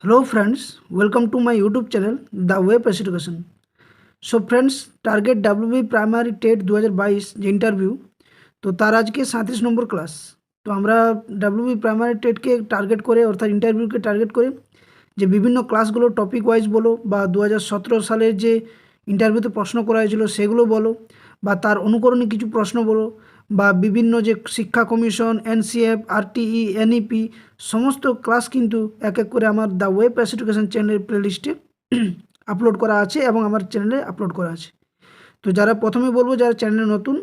Hello friends, welcome to my YouTube channel The Web Education. So friends, target WB primary TET 2022 যে interview, তো তার আজকে 37 নম্বর class. তো আমরা WB প্রাইমারি টেটকে টার্গেট করে অর্থাৎ ইন্টারভিউকে টার্গেট করে যে বিভিন্ন ক্লাসগুলো টপিক ওয়াইজ বলো বা 2017 সালের যে ইন্টারভিউতে প্রশ্ন করা হয়েছিল সেগুলো বলো বা তার অনুকরণে কিছু প্রশ্ন বলো বা বিভিন্ন যে শিক্ষা কমিশন, NCF, RTE, NEP সমস্ত ক্লাস কিন্তু এক এক করে আমার দ্য ওয়েব এডুকেশন চ্যানেলের প্লেলিস্টে আপলোড করা আছে এবং আমার চ্যানেলে আপলোড করা আছে। তো যারা প্রথমে বলবো যারা চ্যানেলে নতুন,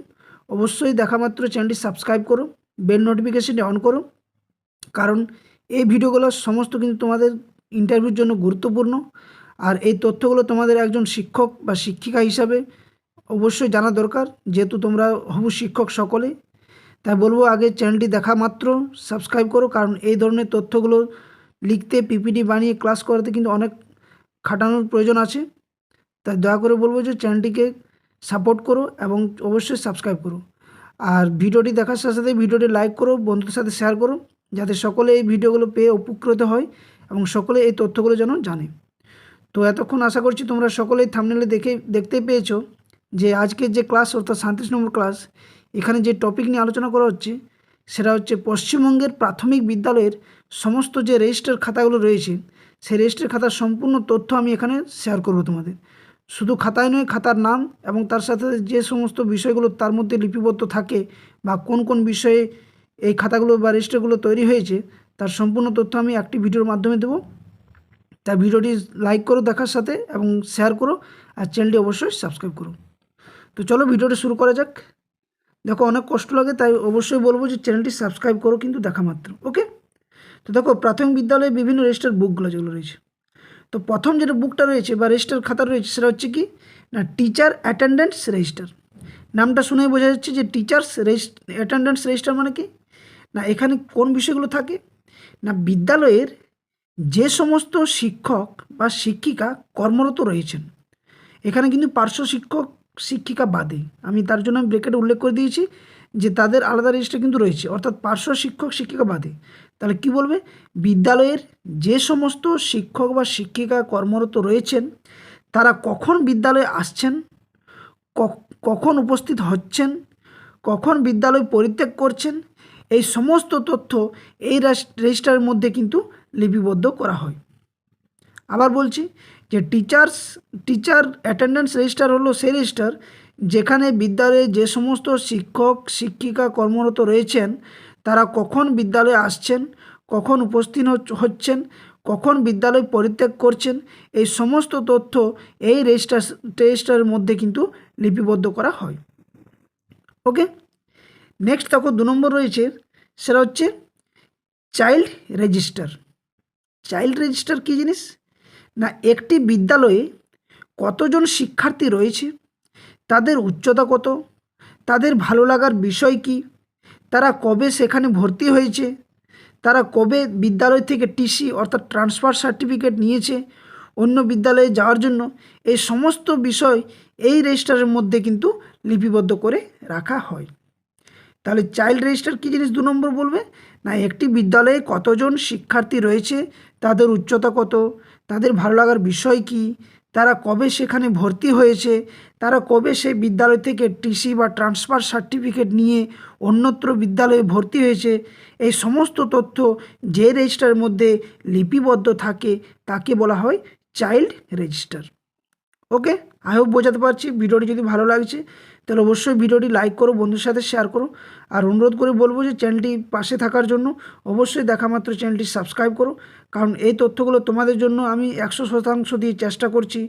অবশ্যই দেখা মাত্র চ্যানেলটি সাবস্ক্রাইব করো, বেল নোটিফিকেশনটি অন করো, কারণ এই ভিডিওগুলো সমস্ত কিন্তু তোমাদের ইন্টারভিউর জন্য গুরুত্বপূর্ণ। আর এই তথ্যগুলো তোমাদের একজন শিক্ষক বা শিক্ষিকা হিসাবে অবশ্যই জানা দরকার, যেহেতু তোমরা হবু শিক্ষক সকলে। তাই বলবো আগে চ্যানেলটি দেখা মাত্র সাবস্ক্রাইব করো, কারণ এই ধরনের তথ্যগুলো লিখতে পিপিটি বানিয়ে ক্লাস করাতে কিন্তু অনেক খাটানোর প্রয়োজন আছে। তাই দয়া করে বলবো যে চ্যানেলটিকে সাপোর্ট করো এবং অবশ্যই সাবস্ক্রাইব করো। আর ভিডিওটি দেখার সাথে সাথে ভিডিওটি লাইক করো, বন্ধুদের সাথে শেয়ার করো, যাতে সকলে এই ভিডিওগুলো পেয়ে উপকৃত হয় এবং সকলে এই তথ্যগুলো যেন জানে। তো এতক্ষণ আশা করছি তোমরা সকলেই থাম্বনেলে দেখতেই পেয়েছো যে আজকের যে ক্লাস অর্থাৎ 37 নম্বর ক্লাস, এখানে যে টপিক নিয়ে আলোচনা করা হচ্ছে সেটা হচ্ছে পশ্চিমবঙ্গের প্রাথমিক বিদ্যালয়ের সমস্ত যে রেজিস্টার খাতাগুলো রয়েছে সেই রেজিস্টার খাতার সম্পূর্ণ তথ্য আমি এখানে শেয়ার করব তোমাদের। শুধু খাতায় নয়, খাতার নাম এবং তার সাথে যে সমস্ত বিষয়গুলো তার মধ্যে লিপিবদ্ধ থাকে বা কোন কোন বিষয়ে এই খাতাগুলো বা রেজিস্টারগুলো তৈরি হয়েছে তার সম্পূর্ণ তথ্য আমি একটি ভিডিওর মাধ্যমে দেবো। তাই ভিডিওটি লাইক করো দেখার সাথে এবং শেয়ার করো, আর চ্যানেলটি অবশ্যই সাবস্ক্রাইব করো। তো চলো ভিডিওটি শুরু করা যাক। দেখো অনেক কষ্ট লাগে, তাই অবশ্যই বলবো যে চ্যানেলটি সাবস্ক্রাইব করো কিন্তু দেখা মাত্র, ওকে। তো দেখো প্রাথমিক বিদ্যালয়ে বিভিন্ন রেজিস্টার বুকগুলো যেগুলো রয়েছে, তো প্রথম যেটা বুকটা রয়েছে বা রেজিস্টার খাতা রয়েছে সেটা হচ্ছে কি না টিচার অ্যাটেন্ডেন্স রেজিস্টার। নামটা শুনেই বোঝা যাচ্ছে যে টিচার্স অ্যাটেন্ডেন্স রেজিস্টার মানে কি না, এখানে কোন বিষয়গুলো থাকে না বিদ্যালয়ের যে সমস্ত শিক্ষক বা শিক্ষিকা কর্মরত রয়েছেন, এখানে কিন্তু পার্শ্ব শিক্ষক শিক্ষিকা বাদে, আমি তার জন্য আমি ব্রেকেটে উল্লেখ করে দিয়েছি যে তাদের আলাদা রেজিস্টার কিন্তু রয়েছে, অর্থাৎ পার্শ্ব শিক্ষক শিক্ষিকা বাদে। তাহলে কি বলবে, বিদ্যালয়ের যে সমস্ত শিক্ষক বা শিক্ষিকা কর্মরত রয়েছেন তারা কখন বিদ্যালয়ে আসছেন, কখন উপস্থিত হচ্ছেন, কখন বিদ্যালয় পরিত্যাগ করছেন, এই সমস্ত তথ্য এই রেজিস্টারের মধ্যে কিন্তু লিপিবদ্ধ করা হয়। আবার বলছি যে টিচার অ্যাটেন্ডেন্স রেজিস্টার হলো সেই রেজিস্টার যেখানে বিদ্যালয়ে যে সমস্ত শিক্ষক শিক্ষিকা কর্মরত রয়েছেন তারা কখন বিদ্যালয়ে আসছেন, কখন উপস্থিত হচ্ছেন, কখন বিদ্যালয় পরিত্যাগ করছেন, এই সমস্ত তথ্য এই রেজিস্টারের মধ্যে কিন্তু লিপিবদ্ধ করা হয়, ওকে। নেক্সট দেখো 2 নম্বর রয়েছে, সেটা হচ্ছে চাইল্ড রেজিস্টার। চাইল্ড রেজিস্টার কী জিনিস না, একটি বিদ্যালয়ে কতজন শিক্ষার্থী রয়েছে, তাদের উচ্চতা কত, তাদের ভালো লাগার বিষয় কী, তারা কবে সেখানে ভর্তি হয়েছে, তারা কবে বিদ্যালয় থেকে টিসি অর্থাৎ ট্রান্সফার সার্টিফিকেট নিয়েছে অন্য বিদ্যালয়ে যাওয়ার জন্য, এই সমস্ত বিষয় এই রেজিস্টারের মধ্যে কিন্তু লিপিবদ্ধ করে রাখা হয়। তাহলে চাইল্ড রেজিস্টার কী জিনিস 2 নম্বর বলবে না, একটি বিদ্যালয়ে কতজন শিক্ষার্থী রয়েছে, তাদের উচ্চতা কত, তাদের ভালো লাগার বিষয় কী, তারা কবে সেখানে ভর্তি হয়েছে, তারা কবে সেই বিদ্যালয় থেকে টিসি বা ট্রান্সফার সার্টিফিকেট নিয়ে অন্যত্র বিদ্যালয়ে ভর্তি হয়েছে, এই সমস্ত তথ্য যে রেজিস্টারের মধ্যে লিপিবদ্ধ থাকে তাকে বলা হয় child register, okay. I hope বোঝাতে পারছি। ভিডিওটি যদি ভালো লাগছে তাহলে অবশ্যই ভিডিওটি লাইক করো, বন্ধুর সাথে শেয়ার করো, আর অনুরোধ করে বলবো যে চ্যানেলটি পাশে থাকার জন্য অবশ্যই দেখা মাত্র চ্যানেলটি সাবস্ক্রাইব করো, কারণ এই তথ্যগুলো তোমাদের জন্য আমি 100% দিয়ে চেষ্টা করছি।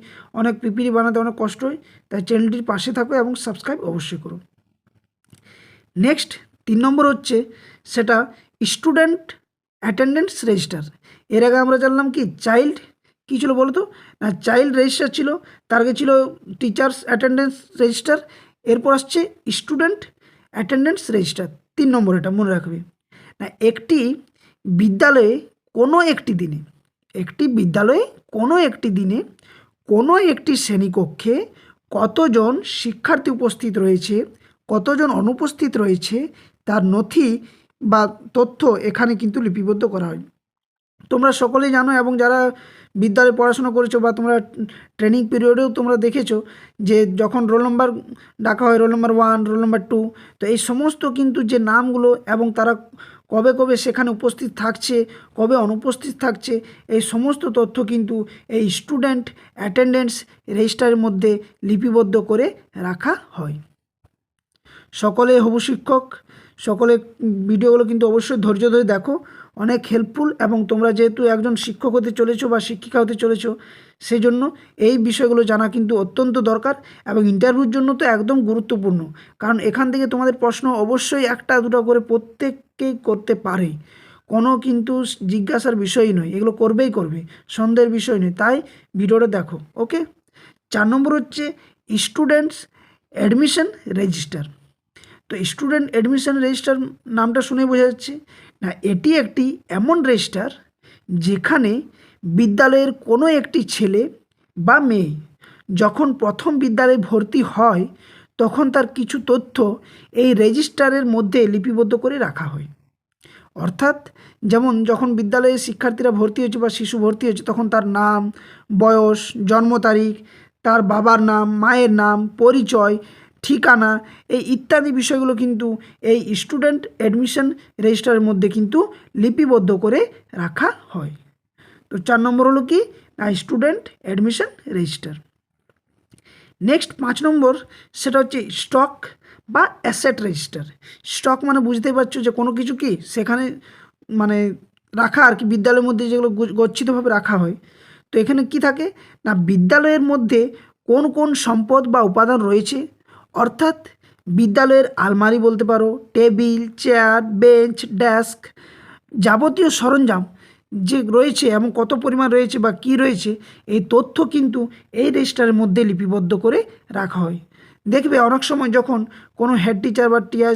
অনেক পিপিটি বানাতে অনেক কষ্ট হয়, তাই চ্যানেলটির পাশে থাকো এবং সাবস্ক্রাইব অবশ্যই করো। নেক্সট 3 নম্বর হচ্ছে সেটা স্টুডেন্ট অ্যাটেন্ডেন্স রেজিস্টার। এর আগে আমরা জানলাম কি চাইল্ড কী ছিল বলো তো না, চাইল্ড রেজিস্টার ছিল, তার আগে ছিল টিচার্স অ্যাটেন্ডেন্স রেজিস্টার, এরপর আসছে স্টুডেন্ট অ্যাটেন্ডেন্স রেজিস্টার। 3 নম্বর এটা মনে রাখবে না, একটি বিদ্যালয়ে কোনো একটি দিনে, একটি বিদ্যালয়ে কোনো একটি দিনে কোনো একটি শ্রেণীকক্ষে কতজন শিক্ষার্থী উপস্থিত রয়েছে, কতজন অনুপস্থিত রয়েছে তার নথি বা তথ্য এখানে কিন্তু লিপিবদ্ধ করা হয়। তোমরা সকলেই জানো, এবং যারা বিদ্যালয়ে পড়াশোনা করেছো বা তোমরা ট্রেনিং পিরিয়ডেও তোমরা দেখেছো যে যখন রোল নম্বর ডাকা হয়, রোল নম্বর 1, রোল নম্বর 2, তো এই সমস্ত কিন্তু যে নামগুলো এবং তারা কবে কবে সেখানে উপস্থিত থাকছে, কবে অনুপস্থিত থাকছে, এই সমস্ত তথ্য কিন্তু এই স্টুডেন্ট অ্যাটেন্ডেন্স রেজিস্টারের মধ্যে লিপিবদ্ধ করে রাখা হয়। সকলে হবু শিক্ষক, সকলে ভিডিওগুলো কিন্তু অবশ্যই ধৈর্য ধরে দেখো, অনেক হেল্পফুল, এবং তোমরা যেহেতু একজন শিক্ষক হতে চলেছো বা শিক্ষিকা হতে চলেছো, সেই জন্য এই বিষয়গুলো জানা কিন্তু অত্যন্ত দরকার, এবং ইন্টারভিউর জন্য তো একদম গুরুত্বপূর্ণ। কারণ এখান থেকে তোমাদের প্রশ্ন অবশ্যই একটা দুটো করে প্রত্যেককেই করতে পারে, কোনো কিন্তু জিজ্ঞাসার বিষয়ই নয়, এগুলো করবেই করবে, সন্দেহের বিষয় নয়। তাই ভিডিওটা দেখো। ওকে, 4 নম্বর হচ্ছে স্টুডেন্টস অ্যাডমিশন রেজিস্টার। তো স্টুডেন্ট অ্যাডমিশন রেজিস্টার নামটা শুনে বোঝা যাচ্ছে না, এটি একটি এমন রেজিস্টার যেখানে বিদ্যালয়ের কোনো একটি ছেলে বা মেয়ে যখন প্রথম বিদ্যালয়ে ভর্তি হয় তখন তার কিছু তথ্য এই রেজিস্টারের মধ্যে লিপিবদ্ধ করে রাখা হয়। অর্থাৎ যেমন যখন বিদ্যালয়ে শিক্ষার্থীরা ভর্তি হয়েছে বা শিশু ভর্তি হয়েছে তখন তার নাম, বয়স, জন্ম তারিখ, তার বাবার নাম, মায়ের নাম, পরিচয়, ঠিকানা, এই ইত্যাদি বিষয়গুলো কিন্তু এই স্টুডেন্ট অ্যাডমিশন রেজিস্টারের মধ্যে কিন্তু লিপিবদ্ধ করে রাখা হয়। তো 4 নম্বর হলো কি না, স্টুডেন্ট অ্যাডমিশন রেজিস্টার। নেক্সট 5 নম্বর, সেটা হচ্ছে স্টক বা অ্যাসেট রেজিস্টার। স্টক মানে বুঝতেই পারছো যে কোনো কিছু কি সেখানে মানে রাখা আর কি, বিদ্যালয়ের মধ্যে যেগুলো গচ্ছিতভাবে রাখা হয়। তো এখানে কি থাকে না, বিদ্যালয়ের মধ্যে কোন কোন সম্পদ বা উপাদান রয়েছে, অর্থাৎ বিদ্যালয়ের আলমারি বলতে পারো, টেবিল, চেয়ার, বেঞ্চ, ডেস্ক, যাবতীয় সরঞ্জাম যে রয়েছে এবং কত পরিমাণ রয়েছে বা কী রয়েছে, এই তথ্য কিন্তু এই রেজিস্টারের মধ্যে লিপিবদ্ধ করে রাখা হয়। দেখবে অনেক সময় যখন কোনো হেড টিচার বা টিআর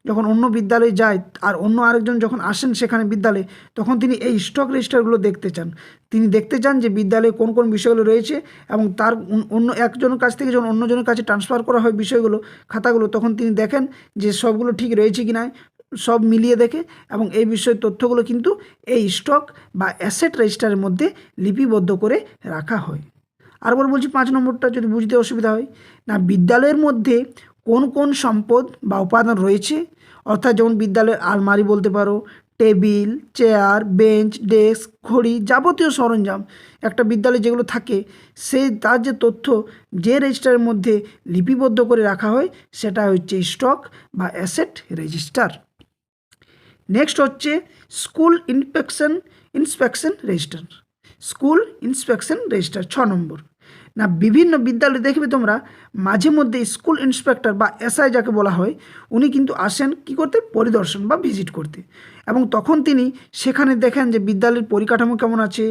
যখন অন্য বিদ্যালয়ে যায় আর অন্য আরেকজন যখন আসেন সেখানে বিদ্যালয়ে, তখন তিনি এই স্টক রেজিস্টারগুলো দেখতে চান। তিনি দেখতে চান যে বিদ্যালয়ে কোন কোন বিষয়গুলো রয়েছে, এবং তার অন্য একজনের কাছ থেকে যখন অন্যজনের কাছে ট্রান্সফার করা হয় বিষয়গুলো, খাতাগুলো, তখন তিনি দেখেন যে সবগুলো ঠিক রয়েছে কি না, সব মিলিয়ে দেখে, এবং এই বিষয়ের তথ্যগুলো কিন্তু এই স্টক বা অ্যাসেট রেজিস্টারের মধ্যে লিপিবদ্ধ করে রাখা হয়। আরবার বলছি 5 নম্বরটা যদি বুঝতে অসুবিধা হয় না, বিদ্যালয়ের মধ্যে কোন কোন সম্পদ বা উপাদান রয়েছে, অর্থাৎ যেমন বিদ্যালয়ের আলমারি বলতে পারো, টেবিল, চেয়ার, বেঞ্চ, ডেস্ক, ঘড়ি, যাবতীয় সরঞ্জাম একটা বিদ্যালয়ে যেগুলো থাকে, সেই তার যে তথ্য যে রেজিস্টারের মধ্যে লিপিবদ্ধ করে রাখা হয় সেটা হচ্ছে স্টক বা অ্যাসেট রেজিস্টার। নেক্সট হচ্ছে school inspection register. School inspection register 6 নম্বর। না, বিভিন্ন বিদ্যালয়ে দেখবে তোমরা মাঝে মধ্যে স্কুল ইন্সপেক্টর বা এসআই যাকে বলা হয়, উনি কিন্তু আসেন কি করতে, পরিদর্শন বা ভিজিট করতে, এবং তখন তিনি সেখানে দেখেন যে বিদ্যালয়ের পরিকাঠামো কেমন আছে,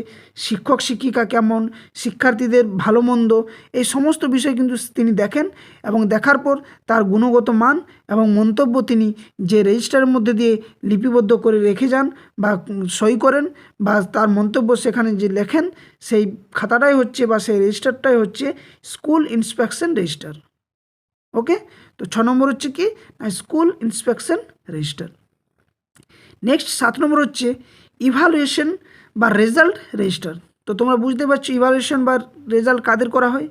শিক্ষক শিক্ষিকা কেমন, শিক্ষার্থীদের ভালো মন্দ, এই সমস্ত বিষয় কিন্তু তিনি দেখেন, এবং দেখার পর তার গুণগত মান এবং মন্তব্য তিনি যে রেজিস্টারের মধ্যে দিয়ে লিপিবদ্ধ করে রেখে যান বা সই করেন, বা তার মন্তব্য সেখানে যে লেখেন, সেই খাতাটাই হচ্ছে বা সেই রেজিস্টারটাই হচ্ছে স্কুল ইন্সপেকশন রেজিস্টার। ওকে, তো 6 নম্বর হচ্ছে কি না, স্কুল ইন্সপেকশন রেজিস্টার। নেক্সট 7 নম্বর হচ্ছে ইভালুয়েশন বা রেজাল্ট রেজিস্টার। তো তোমরা বুঝতে পারছো ইভালুয়েশন বা রেজাল্ট কাদের করা হয়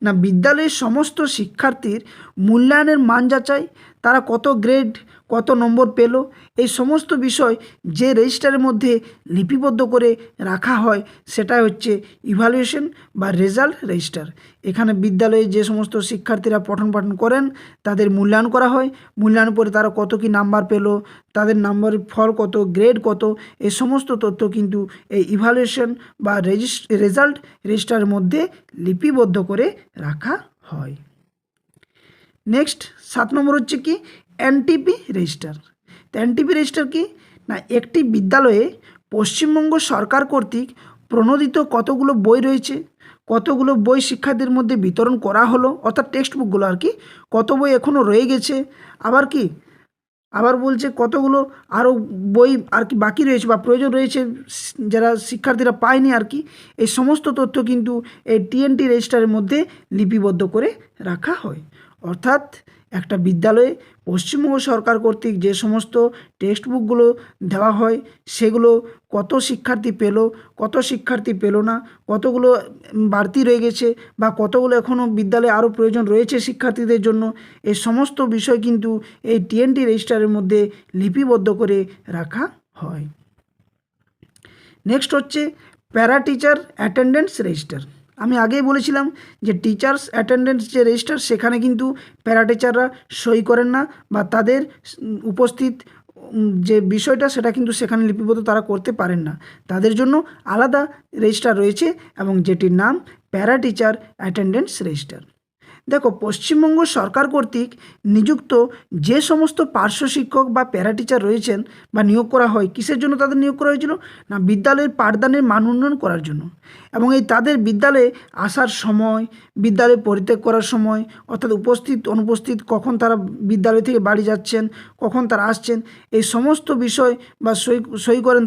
না, বিদ্যালয়ের সমস্ত শিক্ষার্থীর মূল্যায়নের মান যাচাই, তারা কত গ্রেড, কত নম্বর পেল, এই সমস্ত বিষয় যে রেজিস্টারের মধ্যে লিপিবদ্ধ করে রাখা হয় সেটাই হচ্ছে ইভালুয়েশন বা রেজাল্ট রেজিস্টার। এখানে বিদ্যালয়ে যে সমস্ত শিক্ষার্থীরা পঠন পাঠন করেন তাদের মূল্যায়ন করা হয়, মূল্যায়ন পরে তারা কত কি নাম্বার পেল, তাদের নাম্বারের ফল কত, গ্রেড কত, এই সমস্ত তথ্য কিন্তু এই ইভালুয়েশন বা রেজাল্ট রেজিস্টারের মধ্যে লিপিবদ্ধ করে রাখা হয়। নেক্সট 7 নম্বর হচ্ছে কি এনটিপি রেজিস্টার। তো এনটিপি রেজিস্টার কি না, একটি বিদ্যালয়ে পশ্চিমবঙ্গ সরকার কর্তৃক প্রণোদিত কতগুলো বই রয়েছে, কতগুলো বই শিক্ষার্থীদের মধ্যে বিতরণ করা হলো, অর্থাৎ টেক্সট বুকগুলো আর কি, কত বই এখনও রয়ে গেছে, আবার বলছে কতগুলো আরও বই আর কি বাকি রয়েছে বা প্রয়োজন রয়েছে যারা শিক্ষার্থীরা পায়নি আর কি, এই সমস্ত তথ্য কিন্তু এই টিএনটি রেজিস্টারের মধ্যে লিপিবদ্ধ করে রাখা হয়। অর্থাৎ একটা বিদ্যালয়ে পশ্চিমবঙ্গ সরকার কর্তৃক যে সমস্ত টেক্সট বুকগুলো দেওয়া হয় সেগুলো কত শিক্ষার্থী পেল, কত শিক্ষার্থী পেল না, কতগুলো বাড়তি রয়ে গেছে বা কতগুলো এখনও বিদ্যালয়ে আরও প্রয়োজন রয়েছে শিক্ষার্থীদের জন্য, এই সমস্ত বিষয় কিন্তু এই টিএনটি রেজিস্টারের মধ্যে লিপিবদ্ধ করে রাখা হয়। নেক্সট হচ্ছে প্যারা টিচার অ্যাটেন্ডেন্স রেজিস্টার। আমি আগেই বলেছিলাম যে টিচার্স অ্যাটেন্ডেন্স যে রেজিস্টার সেখানে কিন্তু প্যারা টিচাররা সই করেন না বা তাদের উপস্থিত যে বিষয়টা সেটা কিন্তু সেখানে লিপিবদ্ধ তারা করতে পারেন না, তাদের জন্য আলাদা রেজিস্টার রয়েছে এবং যেটির নাম প্যারা টিচার অ্যাটেন্ডেন্স রেজিস্টার। দেখো, পশ্চিমবঙ্গ সরকার কর্তৃক নিযুক্ত যে সমস্ত পার্শ্ব শিক্ষক বা প্যারা টিচার রয়েছেন বা নিয়োগ করা হয়, কিসের জন্য তাদের নিয়োগ করা হয়েছিল না বিদ্যালয়ের পাঠদানের মান উন্নয়ন করার জন্য। এবং এই তাদের বিদ্যালয়ে আসার সময়, বিদ্যালয় পরিত্যাগ করার সময়, অর্থাৎ উপস্থিত অনুপস্থিত, কখন তারা বিদ্যালয় থেকে বাড়ি যাচ্ছেন, কখন তারা আসছেন, এই সমস্ত বিষয় বা সই করেন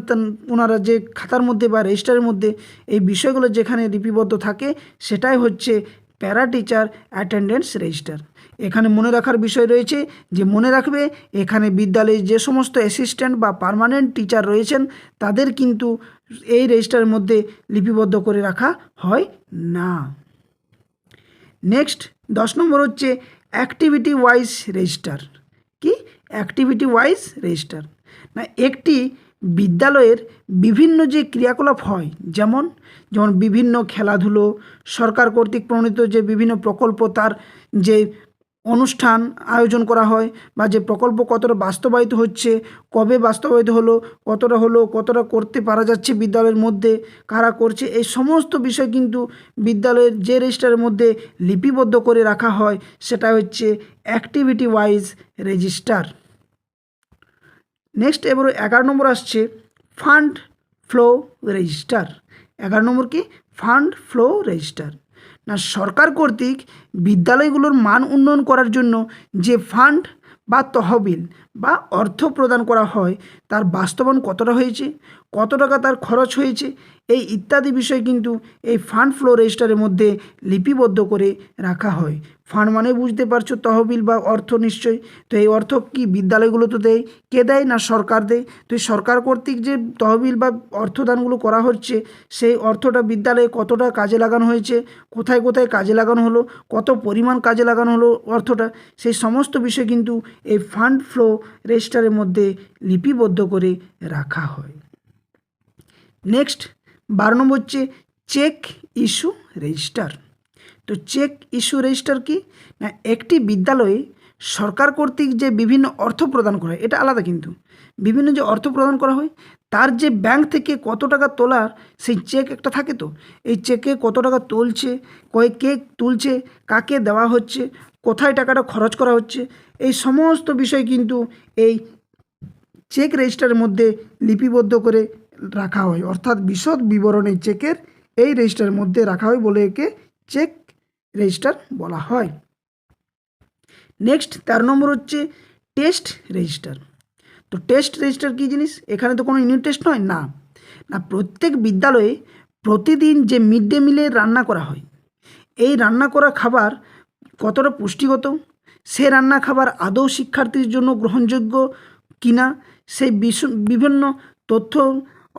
ওনারা যে খাতার মধ্যে বা রেজিস্টারের মধ্যে, এই বিষয়গুলো যেখানে লিপিবদ্ধ থাকে সেটাই হচ্ছে প্যারা টিচার অ্যাটেন্ডেন্স রেজিস্টার। এখানে মনে রাখার বিষয় রয়েছে যে মনে রাখবে এখানে বিদ্যালয়ে যে সমস্ত অ্যাসিস্ট্যান্ট বা পার্মানেন্ট টিচার রয়েছেন তাদের কিন্তু এই রেজিস্টারের মধ্যে লিপিবদ্ধ করে রাখা হয় না। নেক্সট 10 নম্বর হচ্ছে অ্যাক্টিভিটি ওয়াইজ রেজিস্টার। কি অ্যাক্টিভিটি ওয়াইজ রেজিস্টার? না একটি বিদ্যালয়ের বিভিন্ন যে ক্রিয়াকলাপ হয়, যেমন বিভিন্ন খেলাধুলো, সরকার কর্তৃক প্রণীত যে বিভিন্ন প্রকল্প, তার যে অনুষ্ঠান আয়োজন করা হয় বা যে প্রকল্প কতটা বাস্তবায়িত হচ্ছে, কবে বাস্তবায়িত হলো, কতটা করতে পারা যাচ্ছে বিদ্যালয়ের মধ্যে, কারা করছে, এই সমস্ত বিষয় কিন্তু বিদ্যালয়ের যে রেজিস্টারের মধ্যে লিপিবদ্ধ করে রাখা হয় সেটা হচ্ছে অ্যাক্টিভিটি ওয়াইজ রেজিস্টার। নেক্সট এবার 11 নম্বর আসছে ফান্ড ফ্লো রেজিস্টার। 11 নম্বর কি ফান্ড ফ্লো রেজিস্টার? না সরকার কর্তৃক বিদ্যালয়গুলোর মান উন্নয়ন করার জন্য যে ফান্ড বা তহবিল বা অর্থ প্রদান করা হয় তার বাস্তবায়ন কতটা হয়েছে, কত টাকা তার খরচ হয়েছে, এই ইত্যাদি বিষয় কিন্তু এই ফান্ড ফ্লো রেজিস্টারের মধ্যে লিপিবদ্ধ করে রাখা হয়। ফান্ড মানে বুঝতে পারছো তহবিল বা অর্থ নিশ্চয়ই। তো এই অর্থ কি বিদ্যালয়গুলো তো দেয়, কে দেয় না সরকার দেয়। তো এই সরকার কর্তৃক যে তহবিল বা অর্থদানগুলো করা হচ্ছে সেই অর্থটা বিদ্যালয়ে কতটা কাজে লাগানো হয়েছে, কোথায় কোথায় কাজে লাগানো হলো, কত পরিমাণ কাজে লাগানো হলো অর্থটা, সেই সমস্ত বিষয় কিন্তু এই ফান্ড ফ্লো রেজিস্টারের মধ্যে লিপিবদ্ধ করে রাখা হয়। নেক্সট 12 নম্বর হচ্ছে চেক ইস্যু রেজিস্টার। তো চেক ইস্যু রেজিস্টার কি না একটি বিদ্যালয়ে সরকার কর্তৃক যে বিভিন্ন অর্থ প্রদান করা হয়, এটা আলাদা কিন্তু বিভিন্ন যে অর্থ প্রদান করা হয় তার যে ব্যাংক থেকে কত টাকা তোলার সেই চেক একটা থাকে, তো এই চেকে কত টাকা তুলছে, কে তুলছে, কাকে দেওয়া হচ্ছে, কোথায় টাকাটা খরচ করা হচ্ছে, এই সমস্ত বিষয় কিন্তু এই চেক রেজিস্টারের মধ্যে লিপিবদ্ধ করে রাখা হয়, অর্থাৎ বিশদ বিবরণ এই চেকের এই রেজিস্টারের মধ্যে রাখা হয় বলে একে চেক রেজিস্টার বলা হয়। নেক্সট 13 নম্বর হচ্ছে টেস্ট রেজিস্টার। তো টেস্ট রেজিস্টার কী জিনিস? এখানে তো কোনো ইউনিট টেস্ট নয়, না না প্রত্যেক বিদ্যালয়ে প্রতিদিন যে মিড ডে মিলে রান্না করা হয়, এই রান্না করা খাবার কতটা পুষ্টিগত, সে রান্না খাবার আদৌ শিক্ষার্থীর জন্য গ্রহণযোগ্য কিনা, সেই বিভিন্ন তথ্য,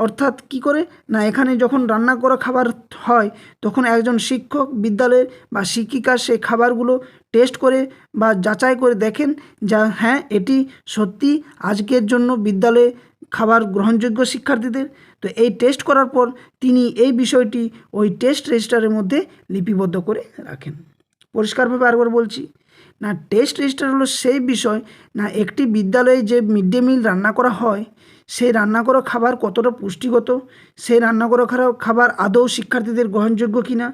অর্থাৎ কি করে না এখানে যখন রান্না করা খাবার হয় তখন একজন শিক্ষক বিদ্যালয়ের বা শিক্ষিকা সেই খাবারগুলো টেস্ট করে বা যাচাই করে দেখেন যা হ্যাঁ এটি সত্যি আজকের জন্য বিদ্যালয়ে খাবার গ্রহণযোগ্য শিক্ষার্থীদের। তো এই টেস্ট করার পর তিনি এই বিষয়টি ওই টেস্ট রেজিস্টারের মধ্যে লিপিবদ্ধ করে রাখেন। পরিষ্কারভাবে আরেকবার বলছি, না টেস্ট রেজিস্টার হলো সেই বিষয় না একটি বিদ্যালয়ে যে মিড ডে মিল রান্না করা হয় সেই রান্না করা খাবার কতটা পুষ্টিগত, সেই রান্না করা খাবার আদৌ শিক্ষার্থীদের গ্রহণযোগ্য কিনা,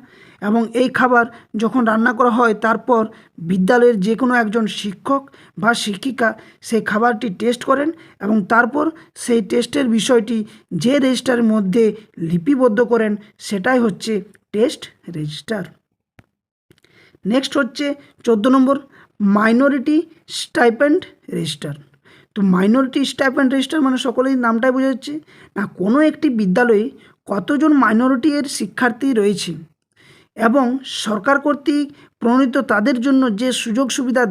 এবং এই খাবার যখন রান্না করা হয় তারপর বিদ্যালয়ের যে কোনো একজন শিক্ষক বা শিক্ষিকা সেই খাবারটি টেস্ট করেন এবং তারপর সেই টেস্টের বিষয়টি যে রেজিস্টারের মধ্যে লিপিবদ্ধ করেন সেটাই হচ্ছে টেস্ট রেজিস্টার। নেক্সট হচ্ছে 14 নম্বর মাইনরিটি স্টাইপেন্ড রেজিস্টার। তো মাইনরিটি স্টাইপেন্ড রেজিস্টার মানে সকলেই নামটাই বোঝা যাচ্ছে না কোনো একটি বিদ্যালয়ে কতজন মাইনরিটি এর শিক্ষার্থী রয়েছে এবং সরকার কর্তৃক প্রণীত তাদের জন্য যে সুযোগ সুবিধা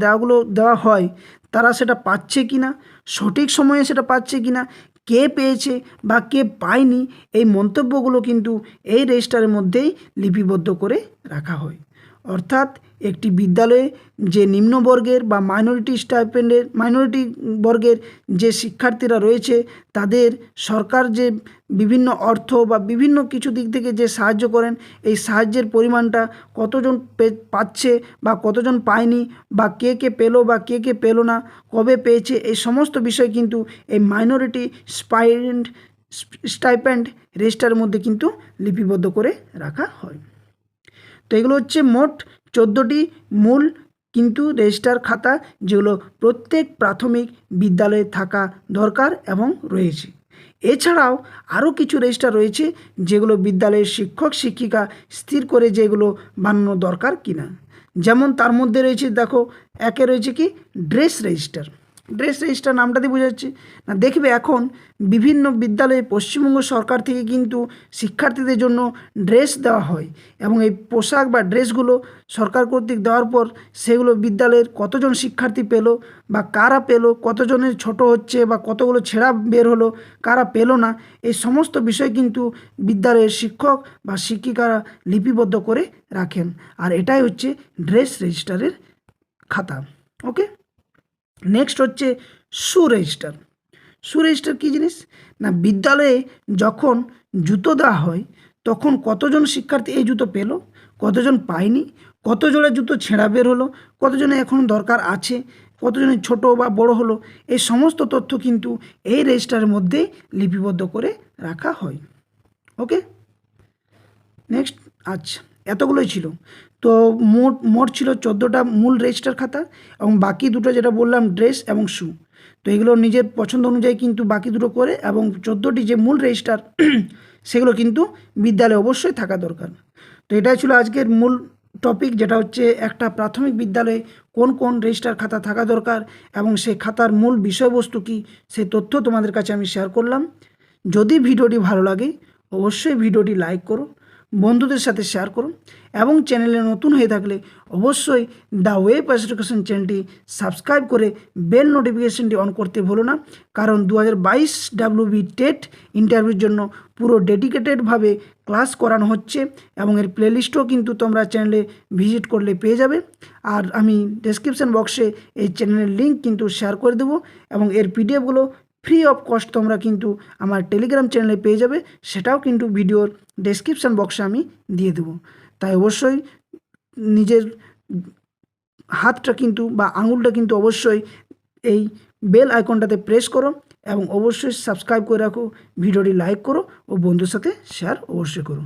দেওয়া হয় তারা সেটা পাচ্ছে কি না, সঠিক সময়ে সেটা পাচ্ছে কি না, কে পেয়েছে বা কে পায়নি, এই মন্তব্যগুলো কিন্তু এই রেজিস্টারের মধ্যেই লিপিবদ্ধ করে রাখা হয়। অর্থাৎ একটি বিদ্যালয়ে যে নিম্নবর্গের বা মাইনরিটি বর্গের যে শিক্ষার্থীরা রয়েছে তাদের সরকার যে বিভিন্ন অর্থ বা বিভিন্ন কিছু দিক থেকে যে সাহায্য করেন, এই সাহায্যের পরিমাণটা কতজন পাচ্ছে বা কতজন পায়নি, বা কে কে পেলো বা কে কে পেলো না, কবে পেয়েছে, এই সমস্ত বিষয় কিন্তু এই মাইনরিটি স্টাইপেন্ড রেজিস্টারের মধ্যে কিন্তু লিপিবদ্ধ করে রাখা হয়। তো এগুলো হচ্ছে মোট 14টি মূল কিন্তু রেজিস্টার খাতা যেগুলো প্রত্যেক প্রাথমিক বিদ্যালয়ে থাকা দরকার এবং রয়েছে। এছাড়াও আরও কিছু রেজিস্টার রয়েছে যেগুলো বিদ্যালয়ের শিক্ষক শিক্ষিকা স্থির করে যেগুলো বানানো দরকার কিনা। যেমন তার মধ্যে রয়েছে, দেখো, একে রয়েছে কি ড্রেস রেজিস্টার। ড্রেস রেজিস্টার নামটা দিয়ে বোঝা যাচ্ছে না, দেখবে এখন বিভিন্ন বিদ্যালয়ে পশ্চিমবঙ্গ সরকার থেকে কিন্তু শিক্ষার্থীদের জন্য ড্রেস দেওয়া হয় এবং এই পোশাক বা ড্রেসগুলো সরকার কর্তৃক দেওয়ার পর সেগুলো বিদ্যালয়ের কতজন শিক্ষার্থী পেলো বা কারা পেলো, কতজনের ছোট হচ্ছে বা কতগুলো ছেঁড়া বের হলো, কারা পেলো না, এই সমস্ত বিষয় কিন্তু বিদ্যালয়ের শিক্ষক বা শিক্ষিকারা লিপিবদ্ধ করে রাখেন। আর এটাই হচ্ছে ড্রেস রেজিস্টারের খাতা। ওকে, নেক্সট হচ্ছে শু রেজিস্টার। শু রেজিস্টার কী জিনিস না, বিদ্যালয়ে যখন জুতো দেওয়া হয় তখন কতজন শিক্ষার্থী এই জুতো পেলো, কতজন পায়নি, কতজনের জুতো ছেঁড়া বের হলো, কতজনের এখন দরকার আছে, কতজনের ছোট বা বড় হলো, এই সমস্ত তথ্য কিন্তু এই রেজিস্টারের মধ্যে লিপিবদ্ধ করে রাখা হয়। ওকে, নেক্সট, আচ্ছা, এতগুলোই ছিল। তো মোট ছিল 14টা মূল রেজিস্টার খাতা এবং বাকি দুটো যেটা বললাম ড্রেস এবং শু। তো এগুলো নিজের পছন্দ অনুযায়ী কিন্তু বাকি দুটো করে, এবং 14টি যে মূল রেজিস্টার সেগুলো কিন্তু বিদ্যালয়ে অবশ্যই থাকা দরকার। তো এটাই ছিল আজকের মূল টপিক, যেটা হচ্ছে একটা প্রাথমিক বিদ্যালয়ে কোন কোন রেজিস্টার খাতা থাকা দরকার এবং সেই খাতার মূল বিষয়বস্তু কী, সেই তথ্য তোমাদের কাছে আমি শেয়ার করলাম। যদি ভিডিওটি ভালো লাগে অবশ্যই ভিডিওটি লাইক করো, বন্ধুদের সাথে শেয়ার করুন এবং চ্যানেলে নতুন হয়ে থাকলে অবশ্যই দ্য ওয়ে পাস এডুকেশন চ্যানেলটি সাবস্ক্রাইব করে বেল নোটিফিকেশনটি অন করতে ভুলো না, কারণ 2022 ডাব্লিউবি টেট ইন্টারভিউর জন্য পুরো ডেডিকেটেডভাবে ক্লাস করানো হচ্ছে এবং এর প্লেলিস্টও কিন্তু তোমরা চ্যানেলে ভিজিট করলে পেয়ে যাবে। আর আমি ডেসক্রিপশন বক্সে এই চ্যানেলের লিঙ্ক কিন্তু শেয়ার করে দেবো এবং এর পিডিএফগুলো ফ্রি অফ কস্ট তোমরা কিন্তু আমার টেলিগ্রাম চ্যানেলে পেয়ে যাবে, সেটাও কিন্তু ভিডিওর ডেসক্রিপশান বক্সে আমি দিয়ে দেবো। তাই অবশ্যই নিজের হাতটা কিন্তু বা আঙুলটা কিন্তু অবশ্যই এই বেল আইকনটাতে প্রেস করো এবং অবশ্যই সাবস্ক্রাইব করে রাখো, ভিডিওটি লাইক করো ও বন্ধুর সাথে শেয়ার অবশ্যই করো।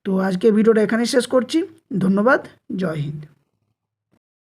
তো আজকে ভিডিওটা এখানেই শেষ করছি, ধন্যবাদ, জয় হিন্দ।